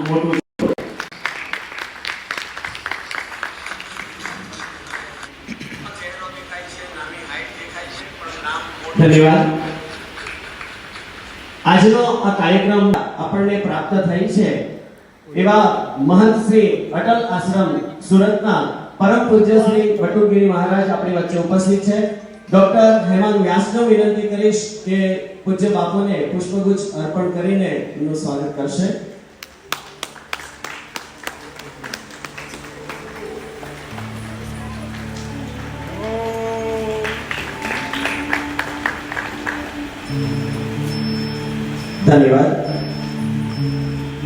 મોટું. ધન્યવાદ. આજનો આ કાર્યક્રમ આપણને પ્રાપ્ત થઈ છે એવા મહંત શ્રી અટલ આશ્રમ સુરતના પરમ પૂજ્ય શ્રી બટુકગીરી મહારાજ આપણી વચ્ચે ઉપસ્થિત છે. ડોક્ટર હેમાંગ વ્યાસને વિનંતી કરીશ કે પૂજ્ય બાપુને પુષ્પગુચ્છ અર્પણ કરીને એમનું સ્વાગત કરશે. ધન્યવાદ.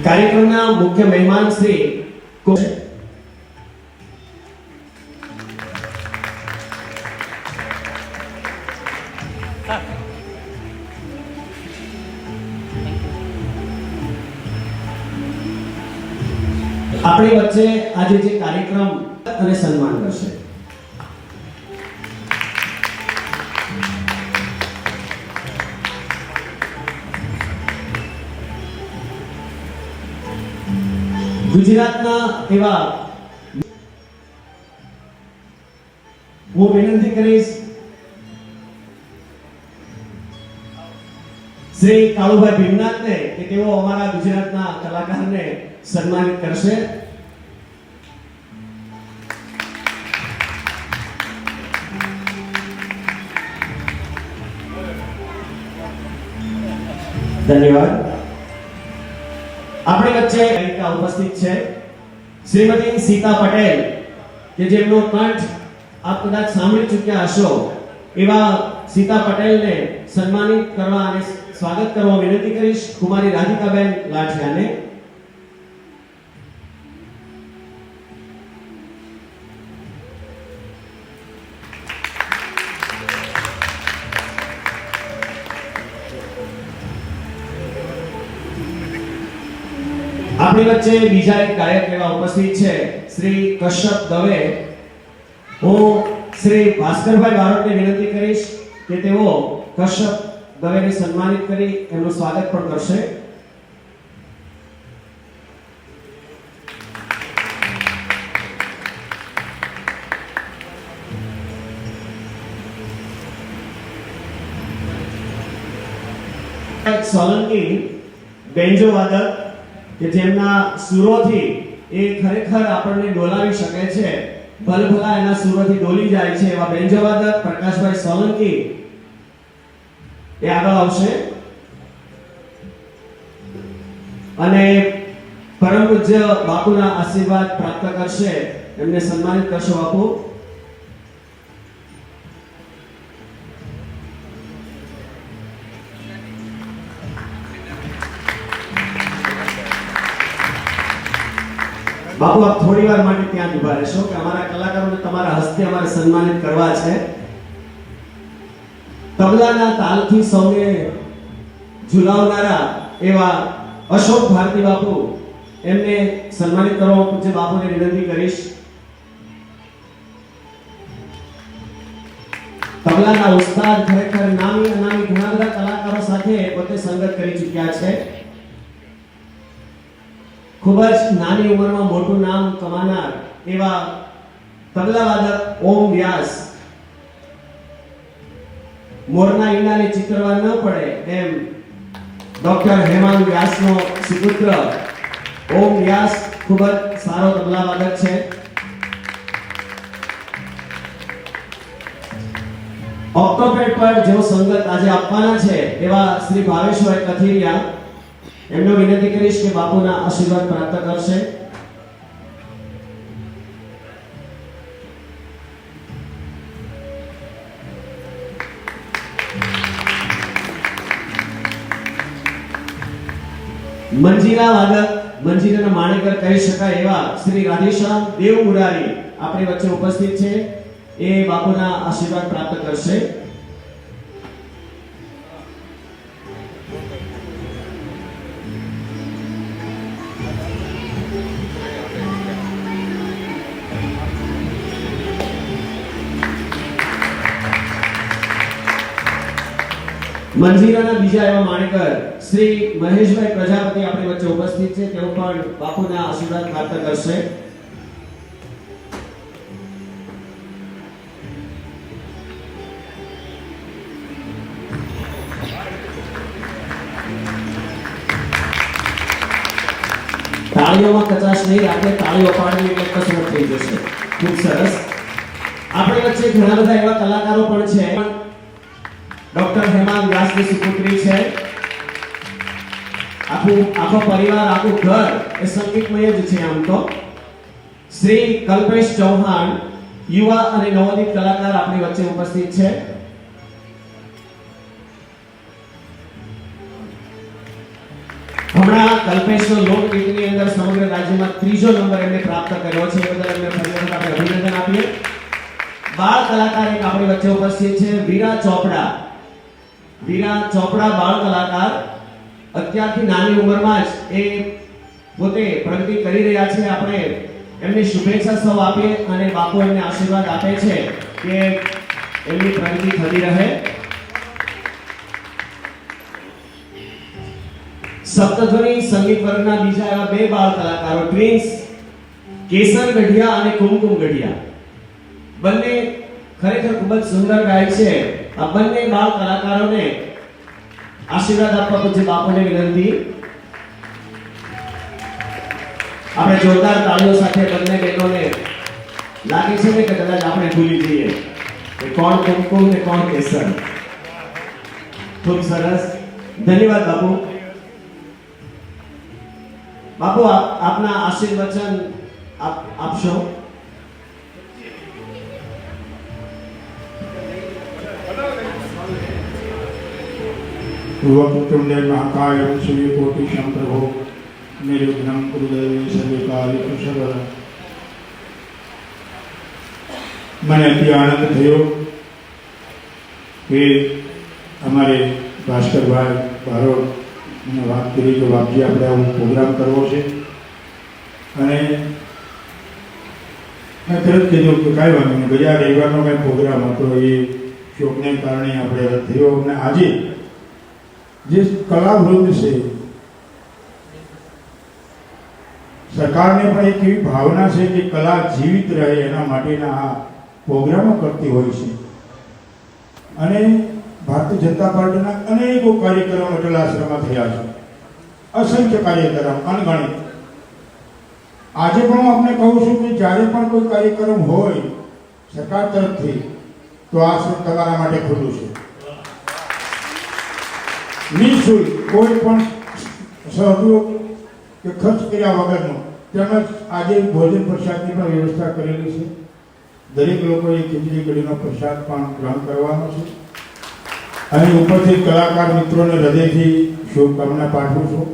કાર્યક્રમના મુખ્ય મહેમાન શ્રી આપણી વચ્ચે આજે જે કાર્યક્રમ અને સન્માન કરશે. ગુજરાતના એવા હું વિનંતી કરીશ શ્રી કાળુભાઈ ભીમનાથને કે તેઓ અમારા ગુજરાતના કલાકારને સન્માનિત કરશે. ધન્યવાદ. આપણી વચ્ચે ઉપસ્થિત છે શ્રીમતી સીતા પટેલ કે જેમનો કંઠ આપ કદાચ સાંભળી ચૂક્યા હશો. એવા સીતા પટેલને સન્માનિત કરવા અને સ્વાગત કરવા વિનંતી કરીશ કુમારી રાધિકાબેન લાઠિયાને. આપણી વચ્ચે બીજા એક ગાયક એવા ઉપસ્થિત છે શ્રી કશ્યપ દવે. હું શ્રી ભાસ્કરભાઈ બારોટને વિનંતી કરીશ કે તેઓ કશ્યપ દવેને સન્માનિત કરી એમનું સ્વાગત પણ કરશે. સોલંકી બેન્જો વાદક કે જેમના સુરોથી એ ખરેખર આપણને ડોલાવી શકે છે. ભલભલા એના સુરોથી ડોલી જાય છે એવા બેન્જોવાદક પ્રકાશભાઈ સોલંકી એ આગળ આવશે અને પરમ પૂજ્ય બાપુના આશીર્વાદ પ્રાપ્ત કરશે. એમને સન્માનિત કરશો બાપુ. બાપુ આપ થોડી વાર માટે ત્યાં ઉભા રહેશો કે અમારા કલાકારોને તમારા હસ્તે અમારે સન્માનિત કરવા છે. તબલાના તાલથી સૌને ઝુલાવનારા એવા અશોક ભારતી બાપુ એમને સન્માનિત કરવા પૂજ્ય બાપુને વિનંતી કરીશ. તબલાના ઉસ્તાદ ખરેખર નામી અનામી ઘણા બધા કલાકારો સાથે પોતે સંગત કરી ચૂક્યા છે. ખૂબ જ નાની ઉંમરમાં મોટું નામ કમાનાર એવા તબલા વાદક ઓમ વ્યાસ. મોરના ઈંડાને ચિતરવા ન પડે એમ ડોક્ટર હેમાંગ વ્યાસનો સુપુત્ર ઓમ વ્યાસ ખૂબ જ સારો તબલા વાદક છે. ઓક્ટોપેડ પર જેઓ સંગત આજે આપવાના છે એવા શ્રી ભાવેશભાઈ કથિરિયા એમનો વિનંતી કરીશ કે બાપુના આશીર્વાદ પ્રાપ્ત કરશે. મંજીરા વાદક, મંજીરાના માણેકર કહી શકાય એવા શ્રી રાધેશ્યામ દેવ મુરારી આપણી વચ્ચે ઉપસ્થિત છે. એ બાપુના આશીર્વાદ પ્રાપ્ત કરશે. મંજીરાના બીજા એવા માણેકર શ્રી મહેશભાઈ પ્રજાપતિ આપણી વચ્ચે ઉપસ્થિત છે. તેઓ પણ બાપુના આશીર્વાદ પ્રાપ્ત કરશે. તાળીઓમાં કચાશ નહીં રાખે, તાળીઓ પાડવી એટલે કસરત થઈ જશે. ખૂબ સરસ. આપણી વચ્ચે ઘણા બધા એવા કલાકારો પણ છે. ડોક્ટર હેમાંગ વ્યાસની સુપુત્રી છે. આખો પરિવાર, આખું ઘર એ સંગીતમય જ છે. આમ તો શ્રી કલ્પેશ ચૌહાણ યુવા અને નવોદિત કલાકાર આપણી વચ્ચે ઉપસ્થિત છે. હમણાં કલ્પેશનો લોકગીતની અંદર સમગ્ર રાજ્યમાં 3જો નંબર એમને પ્રાપ્ત કર્યો છે. એ બદલ એમને ફરી વખત આપણે અભિનંદન આપીએ. બાળ કલાકાર એક આપણી વચ્ચે ઉપસ્થિત છે, વીરા ચોપડા. વીરા ચોપડા બાળ કલાકાર અત્યારથી નાની ઉંમરમાં જ એ પોતે પ્રગતિ કરી રહ્યા છે. આપણે એમની શુભેચ્છા સૌ આપીએ અને બાપુ એમને આશીર્વાદ આપે છે કે એમની પ્રગતિ થતી રહે. સપ્તધ્વની સંગીત વર્ગના બીજા એવા બે બાળ કલાકારો ટ્વિન્સ કેસર ગઢિયા અને કુમકુમ ગઢિયા, બંને ખરેખર ખૂબ જ સુંદર ગાય છે. આ બંને બાળ કલાકારોને આશીર્વાદ આપવા પૂજ્ય બાપુને વિનંતી. આપણે જોરદાર તાળીઓ સાથે બંને બહેનોને લાગે છે ને કે કદાચ આપણે ભૂલી જઈએ કે કોણ કુમકુમ ને કોણ કેસર. ખૂબ સરસ. ધન્યવાદ બાપુ. બાપુ આપના આશીર્વચન આપશો. वक्रतुंडे महाकाय सूर्यकोटि समप्रभो निर्विघ्नं कुरु देवी सर्वकार्येषु सर्वदा. મને અતિ આનંદ થયો કે અમારે ભાસ્કરભાઈ બારોટ મને વાત કરી કે બાપજી આપણે આવો પ્રોગ્રામ કરવો છે. અને મેં તરત કીધું કે કાંઈ વાંધો નહીં, ગયા રવિવારનો કાંઈ પ્રોગ્રામ હતો એ શોકને કારણે આપણે રદ થયો. અને આજે જે કલાવૃંદ છે, સરકારને પણ એક એવી ભાવના છે કે કલા જીવિત રહે એના માટેના આ પ્રોગ્રામો કરતી હોય છે. અને ભારતીય જનતા પાર્ટીના અનેકો કાર્યક્રમો અટલ આશ્રમમાં થયા છે, અસંખ્ય કાર્યક્રમ અનગણિત. આજે પણ હું આપને કહું છું કે જ્યારે પણ કોઈ કાર્યક્રમ હોય સરકાર તરફથી તો આશ્રમ તમારા માટે ખુલ્લું છે, નિઃશુલ્ક, કોઈ પણ સહયોગ કે ખર્ચ કર્યા વગરનો. તેમજ આજે ભોજન પ્રસાદની પણ વ્યવસ્થા કરેલી છે. દરેક લોકોએ ખીચડી કઢીનો પ્રસાદ પણ ગ્રહણ કરવાનો છે. અને ઉપરથી કલાકાર મિત્રોને હૃદયથી શુભકામના પાઠવું છું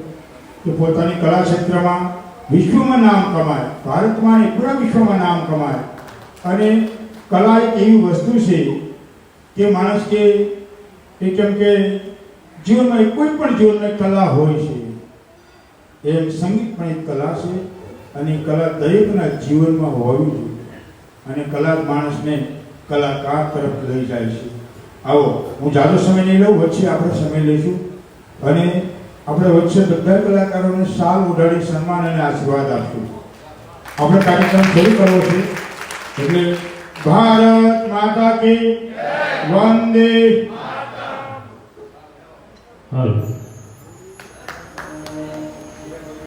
કે પોતાની કલા ક્ષેત્રમાં વિશ્વમાં નામ કમાય, ભારતમાં અને પૂરા વિશ્વમાં નામ કમાય. અને કલા એક એવી વસ્તુ છે કે માણસ કે કેમ કે જીવનમાં કોઈ પણ જીવનમાં કલા હોય છે, એમ સંગીત પણ એક કલા છે. અને કલા દરેકના જીવનમાં હોવી જોઈએ. અને કલા જ માણસને કલાકાર તરફ લઈ જાય છે. આવો, હું જાજો સમય નહીં લઉં, વચ્ચે આપણે સમય લઈશું અને આપણે વચ્ચે બધા કલાકારોને શાલ ઉડાડી સન્માન અને આશીર્વાદ આપશું. આપણે કાર્યક્રમ શરૂ કરવો છે. એટલે ભારત માતા કી વંદે. હાલો.